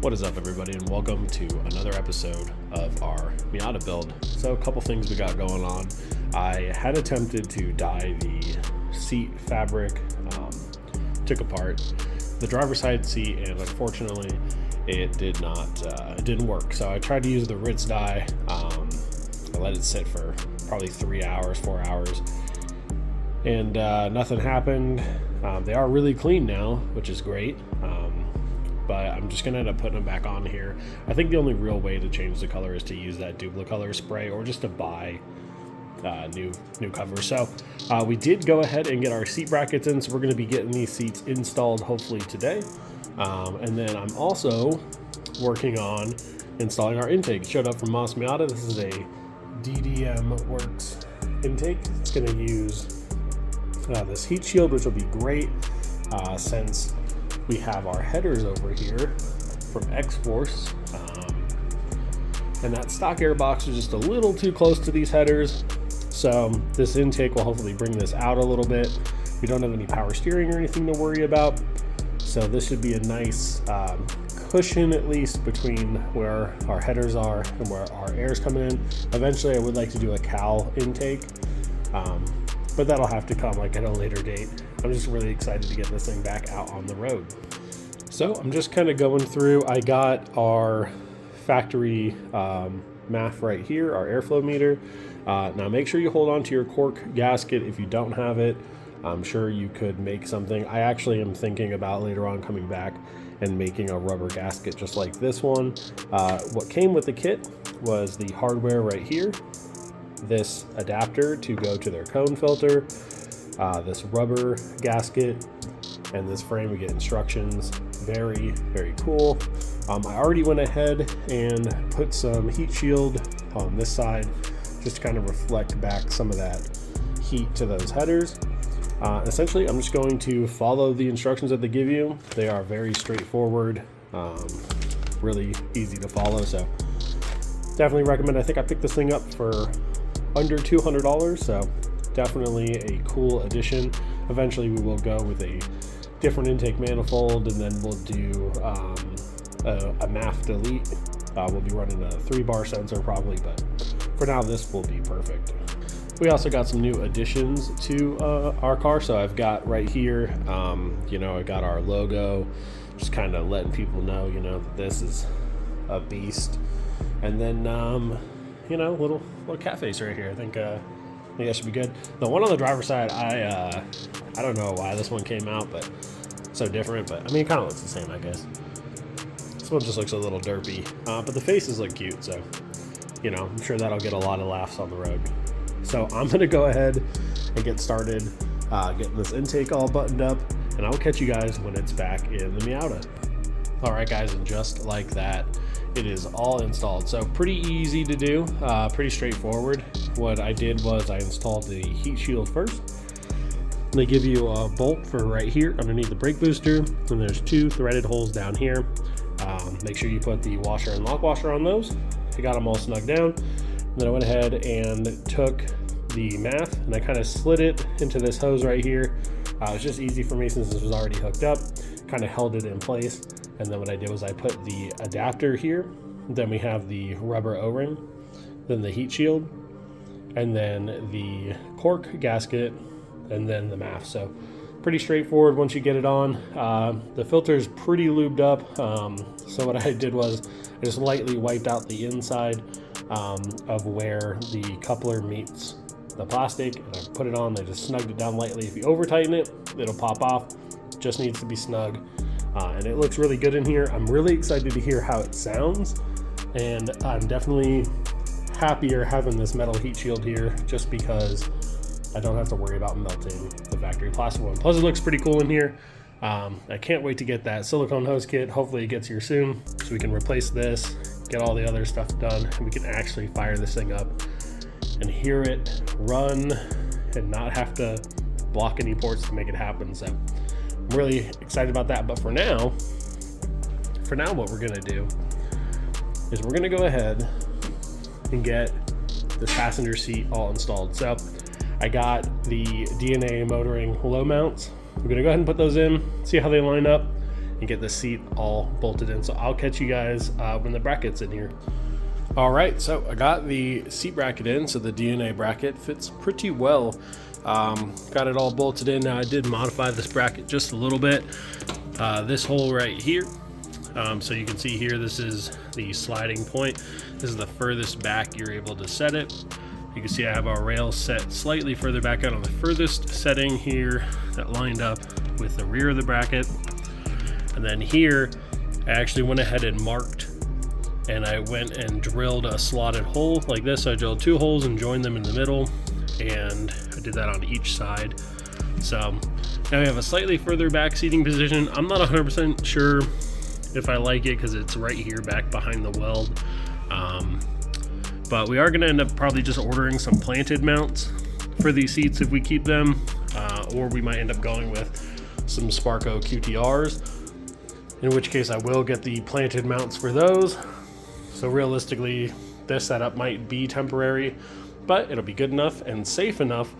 What is up, everybody, and welcome to another episode of our Miata build. So a couple things we got going on. I had attempted to dye the seat fabric, took apart the driver's side seat, and unfortunately it didn't work. So I tried to use the Ritz dye. I let it sit for probably 4 hours, and nothing happened. They are really clean now, which is great. But I'm just gonna end up putting them back on here. I think the only real way to change the color is to use that Duplicolor spray, or just to buy new covers. So we did go ahead and get our seat brackets in, so we're gonna be getting these seats installed hopefully today. And then I'm also working on installing our intake. It showed up from Miata. This is a DDM Works intake. It's gonna use this heat shield, which will be great since we have our headers over here from X-Force, and that stock air box is just a little too close to these headers, so this intake will hopefully bring this out a little bit. We don't have any power steering or anything to worry about, so this should be a nice cushion, at least between where our headers are and where our air is coming in. Eventually I would like to do a cowl intake, but that'll have to come like at a later date. I'm just really excited to get this thing back out on the road. So I'm just kind of going through. I got our factory MAF right here, our airflow meter. Now make sure you hold on to your cork gasket if you don't have it. I'm sure you could make something. I actually am thinking about later on coming back and making a rubber gasket just like this one. What came with the kit was the hardware right here, this adapter to go to their cone filter, this rubber gasket, and this frame. We get instructions. Very, very cool. I already went ahead and put some heat shield on this side just to kind of reflect back some of that heat to those headers. Essentially, I'm just going to follow the instructions that they give you. They are very straightforward, really easy to follow, so definitely recommend. I think I picked this thing up for under $200, so definitely a cool addition. Eventually we will go with a different intake manifold, and then we'll do a MAF delete. We'll be running a 3-bar sensor probably, but for now this will be perfect. We also got some new additions to our car. So I've got right here, I got our logo, just kind of letting people know, that this is a beast. And then, little cat face right here. I think that should be good. The one on the driver's side, I don't know why this one came out, but so different. But I mean, it kind of looks the same, I guess. This one just looks a little derpy, but the faces look cute. So, I'm sure that'll get a lot of laughs on the road. So I'm gonna go ahead and get started getting this intake all buttoned up, and I'll catch you guys when it's back in the Meowta. All right, guys, and just like that, it is all installed. So pretty easy to do, pretty straightforward. What I did was I installed the heat shield first. They give you a bolt for right here underneath the brake booster, and there's 2 threaded holes down here. Make sure you put the washer and lock washer on those. I got them all snugged down. And then I went ahead and took the MAF and I kind of slid it into this hose right here. It was just easy for me since this was already hooked up, kind of held it in place. And then what I did was I put the adapter here, then we have the rubber O-ring, then the heat shield, and then the cork gasket, and then the MAF. So pretty straightforward once you get it on. The filter is pretty lubed up. So what I did was I just lightly wiped out the inside of where the coupler meets the plastic, and I put it on. I just snugged it down lightly. If you over tighten it, it'll pop off. It just needs to be snug. And it looks really good in here. I'm really excited to hear how it sounds, and I'm definitely happier having this metal heat shield here just because I don't have to worry about melting the factory plastic one. Plus it looks pretty cool in here. I can't wait to get that silicone hose kit. Hopefully it gets here soon so we can replace this, get all the other stuff done, and we can actually fire this thing up and hear it run and not have to block any ports to make it happen. So I'm really excited about that. But for now what we're gonna do is we're gonna go ahead and get this passenger seat all installed. So I got the DNA motoring low mounts. We're gonna go ahead and put those in, see how they line up, and get the seat all bolted in. So I'll catch you guys when the bracket's in here. All right, so I got the seat bracket in, so the DNA bracket fits pretty well. Got it all bolted in. Now I did modify this bracket just a little bit. This hole right here, so you can see here, this is the sliding point. This is the furthest back you're able to set it. You can see I have our rail set slightly further back out on the furthest setting here that lined up with the rear of the bracket. And then here, I actually went ahead and marked, and I went and drilled a slotted hole like this. So I drilled 2 holes and joined them in the middle, and I did that on each side. So now we have a slightly further back seating position. I'm not 100% sure if I like it because it's right here back behind the weld. But we are going to end up probably just ordering some planted mounts for these seats if we keep them, or we might end up going with some Sparco QTRs, in which case I will get the planted mounts for those. So realistically, this setup might be temporary, but it'll be good enough and safe enough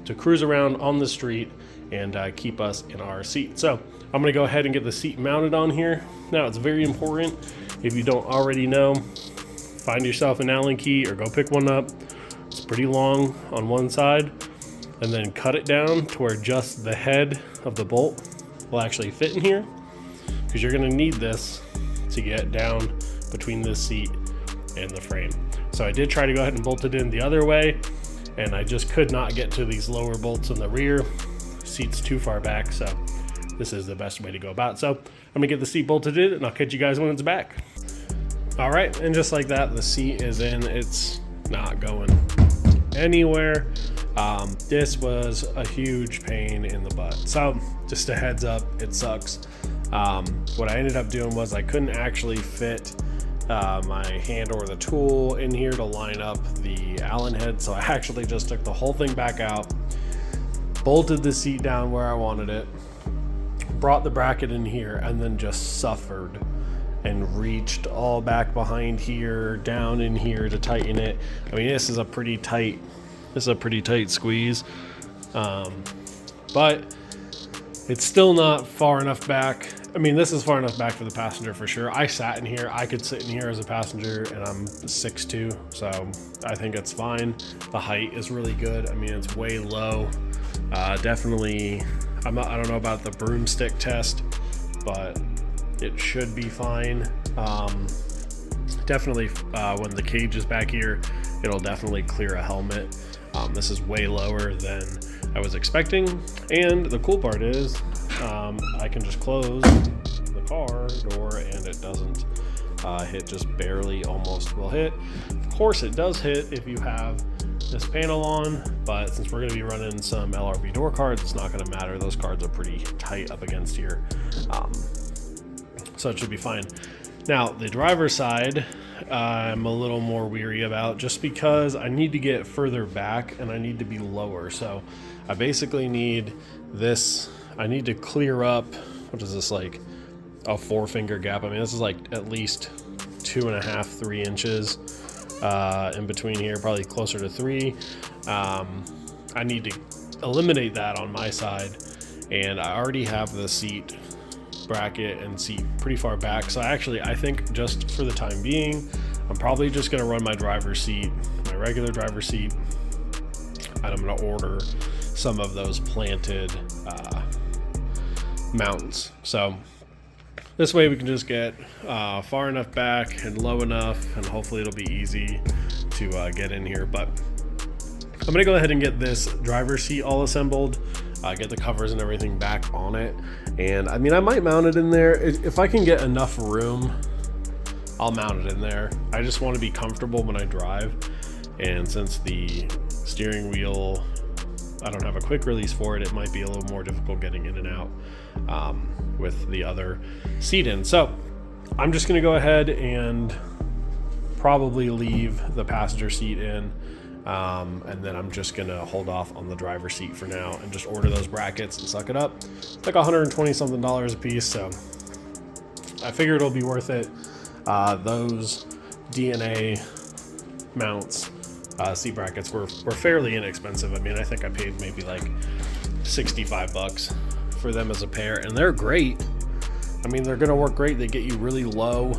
to cruise around on the street and keep us in our seat. So I'm going to go ahead and get the seat mounted on here. Now, it's very important, if you don't already know, find yourself an Allen key or go pick one up. It's pretty long on one side, and then cut it down to where just the head of the bolt will actually fit in here, because you're going to need this to get down between this seat and the frame. So I did try to go ahead and bolt it in the other way, and I just could not get to these lower bolts in the rear. Seat's too far back, so this is the best way to go about. So I'm gonna get the seat bolted in, and I'll catch you guys when it's back. All right, and just like that, the seat is in. It's not going anywhere. This was a huge pain in the butt. So just a heads up, it sucks. What I ended up doing was I couldn't actually fit my hand or the tool in here to line up the Allen head. So I actually just took the whole thing back out, bolted the seat down where I wanted it, brought the bracket in here, and then just suffered and reached all back behind here, down in here to tighten it. I mean, this is a pretty tight squeeze, but it's still not far enough back. I mean, this is far enough back for the passenger for sure. I sat in here, I could sit in here as a passenger, and I'm 6'2", so I think it's fine. The height is really good. I mean, it's way low. Definitely, I don't know about the broomstick test, but it should be fine. Definitely, when the cage is back here, it'll definitely clear a helmet. This is way lower than I was expecting, and the cool part is I can just close the car door and it doesn't hit, just barely, almost will hit. Of course it does hit if you have this panel on, but since we're going to be running some LRB door cards, it's not going to matter. Those cards are pretty tight up against here, so it should be fine. Now the driver's side, I'm a little more weary about, just because I need to get further back and I need to be lower. So I basically need this, I need to clear up, what is this, like a 4-finger gap? I mean, this is like at least 2.5, 3 inches in between here, probably closer to 3. I need to eliminate that on my side, and I already have the seat bracket and seat pretty far back. So I think just for the time being, I'm probably just going to run my driver's seat, my regular driver's seat, and I'm going to order some of those planted mounts. So this way we can just get far enough back and low enough, and hopefully it'll be easy to get in here. But I'm going to go ahead and get this driver's seat all assembled, get the covers and everything back on it. And I mean, I might mount it in there. If I can get enough room, I'll mount it in there. I just want to be comfortable when I drive. And since the steering wheel, I don't have a quick release for it, it might be a little more difficult getting in and out with the other seat in. So I'm just going to go ahead and probably leave the passenger seat in. And then I'm just gonna hold off on the driver's seat for now and just order those brackets and suck it up. It's like $120 something a piece, so I figure it'll be worth it. Those DNA mounts, seat brackets were fairly inexpensive. I mean, I think I paid maybe like $65 for them as a pair, and they're great. I mean, they're gonna work great. They get you really low.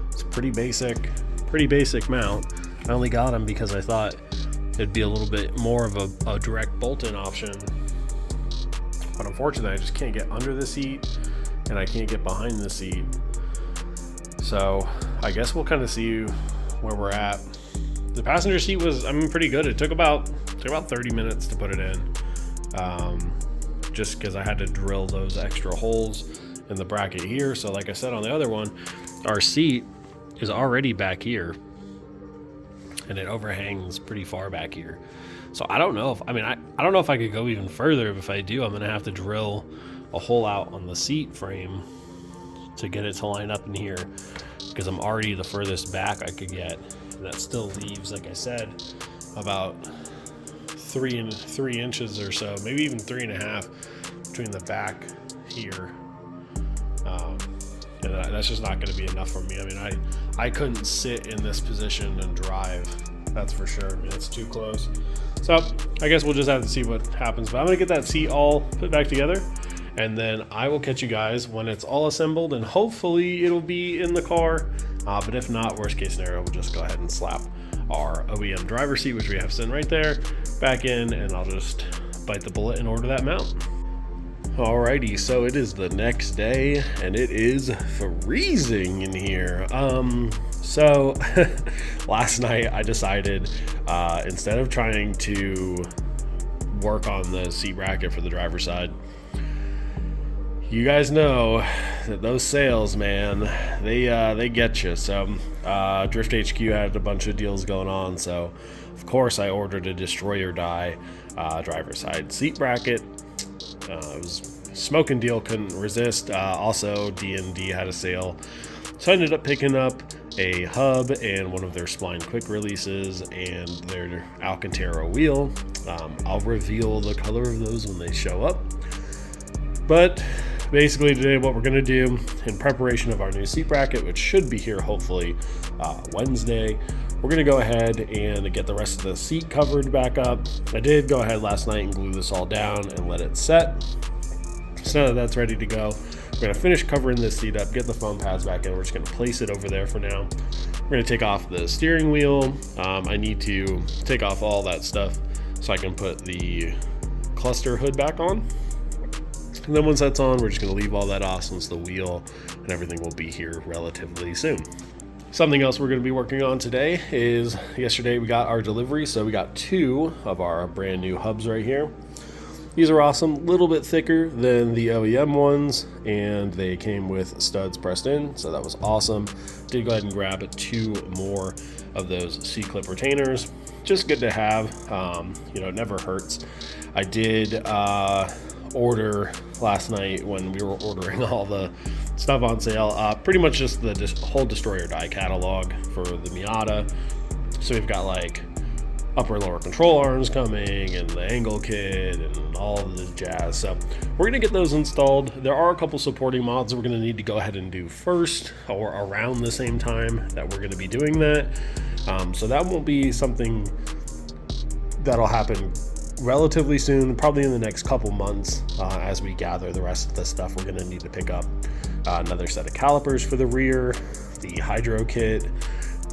It's a pretty basic mount. I only got them because I thought it'd be a little bit more of a direct bolt-in option, but unfortunately I just can't get under the seat and I can't get behind the seat. So I guess we'll kind of see where we're at. The passenger seat was, I mean, pretty good. It took about 30 minutes to put it in, just because I had to drill those extra holes in the bracket here. So like I said on the other one, our seat is already back here and it overhangs pretty far back here. So I don't know if, I don't know if I could go even further. If I do, I'm gonna have to drill a hole out on the seat frame to get it to line up in here, because I'm already the furthest back I could get. And that still leaves, like I said, about 3 inches or so, maybe even 3.5 between the back here. And that's just not going to be enough for me. I mean, I couldn't sit in this position and drive, that's for sure. I mean, it's too close. So I guess we'll just have to see what happens. But I'm going to get that seat all put back together, and then I will catch you guys when it's all assembled, and hopefully it'll be in the car. But if not, worst case scenario, we'll just go ahead and slap our OEM driver seat, which we have sitting right there, back in, and I'll just bite the bullet and order that mount. Alrighty, so it is the next day and it is freezing in here. So last night I decided, instead of trying to work on the seat bracket for the driver's side, you guys know that those sales, man, they get you. So Drift HQ had a bunch of deals going on, so of course I ordered a destroy or die driver's side seat bracket. It was a smoking deal, couldn't resist. Also D&D had a sale, so I ended up picking up a hub and one of their spline quick releases and their Alcantara wheel. I'll reveal the color of those when they show up, but basically today what we're going to do in preparation of our new seat bracket, which should be here hopefully Wednesday, we're going to go ahead and get the rest of the seat covered back up. I did go ahead last night and glue this all down and let it set. So now that that's ready to go, we're going to finish covering this seat up, get the foam pads back in. We're just going to place it over there for now. We're going to take off the steering wheel. I need to take off all that stuff so I can put the cluster hood back on. And then once that's on, we're just going to leave all that off, since the wheel and everything will be here relatively soon. Something else we're going to be working on today is, yesterday we got our delivery, so we got 2 of our brand new hubs right here. These are awesome, a little bit thicker than the OEM ones, and they came with studs pressed in, so that was awesome. Did go ahead and grab 2 more of those C-clip retainers. Just good to have, it never hurts. I did order last night when we were ordering all the stuff on sale, pretty much just the whole destroy or die catalog for the Miata. So we've got like upper and lower control arms coming, and the angle kit and all of the jazz. So we're going to get those installed. There are a couple supporting mods we're going to need to go ahead and do first, or around the same time that we're going to be doing that. So that won't be something that'll happen relatively soon, probably in the next couple months, as we gather the rest of the stuff. We're going to need to pick up another set of calipers for the rear, the hydro kit,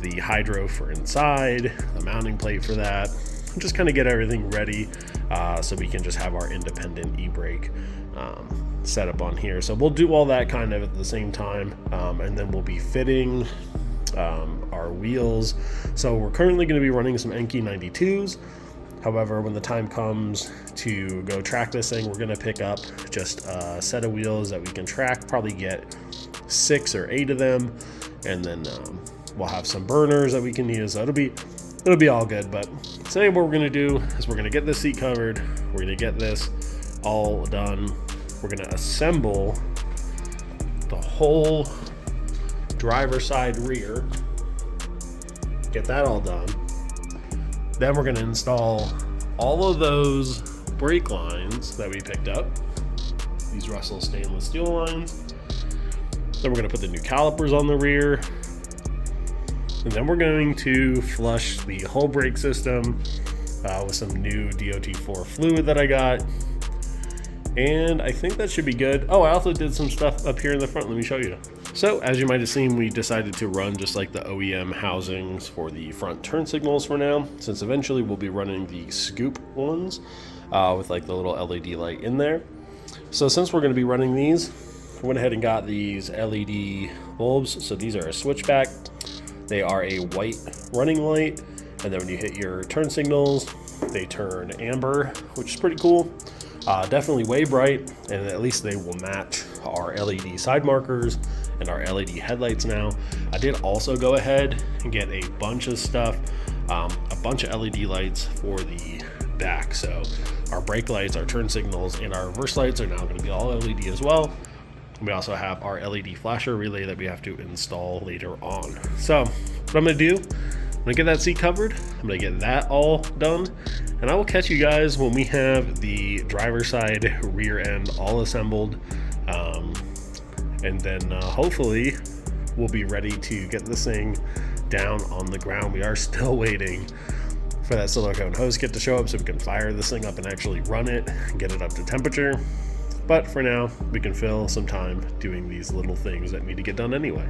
the hydro for inside, the mounting plate for that, and just kind of get everything ready so we can just have our independent e-brake set up on here. So we'll do all that kind of at the same time, and then we'll be fitting our wheels. So we're currently going to be running some Enki 92s. However, when the time comes to go track this thing, we're going to pick up just a set of wheels that we can track, probably get 6 or 8 of them, and then we'll have some burners that we can use. So it'll be all good. But today what we're going to do is we're going to get this seat covered. We're going to get this all done. We're going to assemble the whole driver side rear, get that all done. Then we're going to install all of those brake lines that we picked up, these Russell stainless steel lines. Then we're going to put the new calipers on the rear. And then we're going to flush the whole brake system with some new DOT4 fluid that I got. And I think that should be good. Oh, I also did some stuff up here in the front. Let me show you. So as you might have seen, we decided to run just like the OEM housings for the front turn signals for now, since eventually we'll be running the scoop ones with like the little LED light in there. So since we're going to be running these, I went ahead and got these LED bulbs. So these are a switchback. They are a white running light, and then when you hit your turn signals, they turn amber, which is pretty cool. Definitely way bright, and at least they will match our LED side markers and our LED headlights now. I did also go ahead and get a bunch of stuff, a bunch of LED lights for the back. So our brake lights, our turn signals, and our reverse lights are now going to be all LED as well. We also have our LED flasher relay that we have to install later on. So what I'm going to do, I'm going to get that seat covered. I'm going to get that all done. And I will catch you guys when we have the driver's side rear end all assembled. And then hopefully we'll be ready to get this thing down on the ground. We are still waiting for that silicone hose kit to show up so we can fire this thing up and actually run it and get it up to temperature. But for now, we can fill some time doing these little things that need to get done anyway.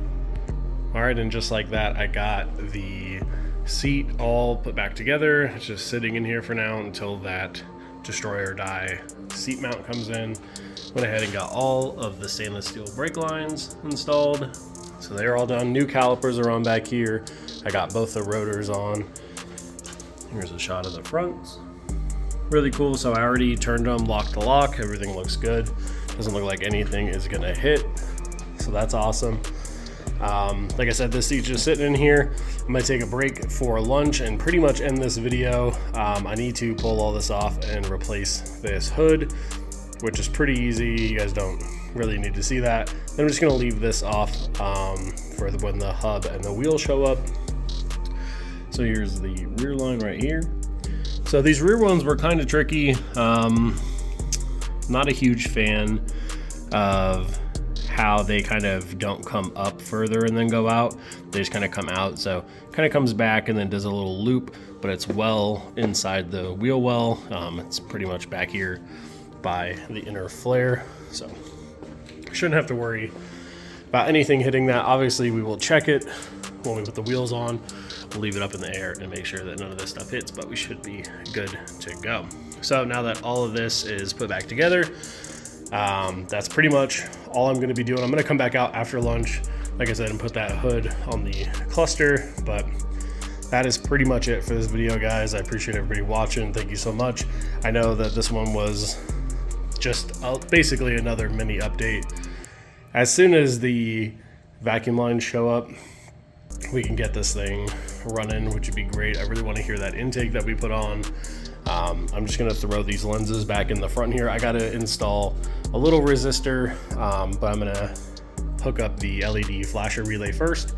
All right, and just like that, I got the seat all put back together. It's just sitting in here for now until that destroy or die seat mount comes in. Went ahead and got all of the stainless steel brake lines installed. So they're all done. New calipers are on back here. I got both the rotors on. Here's a shot of the fronts. Really cool. So I already turned them lock to lock. Everything looks good. Doesn't look like anything is gonna hit. So that's awesome. Like I said, this seat's just sitting in here. I'm gonna take a break for lunch and pretty much end this video. I need to pull all this off and replace this hood, which is pretty easy. You guys don't really need to see that. Then I'm just gonna leave this off for when the hub and the wheel show up. So here's the rear line right here. So these rear ones were kind of tricky. Not a huge fan of how they kind of don't come up further and then go out. They just kind of come out. So kind of comes back and then does a little loop, but it's well inside the wheel well. It's pretty much back here by the inner flare. So shouldn't have to worry about anything hitting that. Obviously we will check it when we put the wheels on. We'll leave it up in the air and make sure that none of this stuff hits, but we should be good to go. So now that all of this is put back together, that's pretty much all I'm going to be doing. I'm going to come back out after lunch, like I said, and put that hood on the cluster, but that is pretty much it for this video, guys. I appreciate everybody watching. Thank you so much. I know that this one was just basically another mini update. As soon as the vacuum lines show up, we can get this thing running, which would be great. I really want to hear that intake that we put on. I'm just going to throw these lenses back in the front here. I got to install a little resistor, but I'm going to hook up the LED flasher relay first,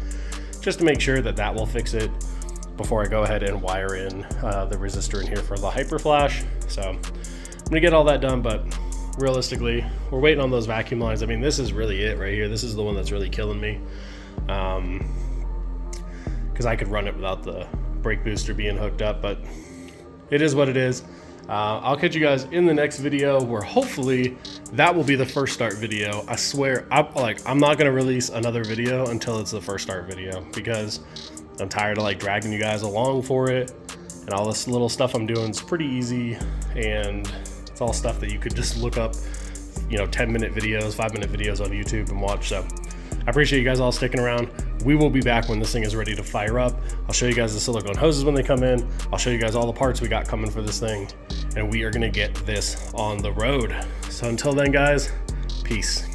just to make sure that that will fix it before I go ahead and wire in the resistor in here for the hyper flash. So I'm going to get all that done, but realistically, we're waiting on those vacuum lines. I mean, this is really it right here. This is the one that's really killing me. Because I could run it without the brake booster being hooked up, but it is what it is. I'll catch you guys in the next video where hopefully that will be the first start video. I swear, I'm not gonna release another video until it's the first start video, because I'm tired of dragging you guys along for it, and all this little stuff I'm doing is pretty easy, and it's all stuff that you could just look up, 10-minute videos, 5-minute videos on YouTube and watch. So I appreciate you guys all sticking around. We will be back when this thing is ready to fire up. I'll show you guys the silicone hoses when they come in. I'll show you guys all the parts we got coming for this thing, and we are gonna get this on the road. So until then, guys, peace.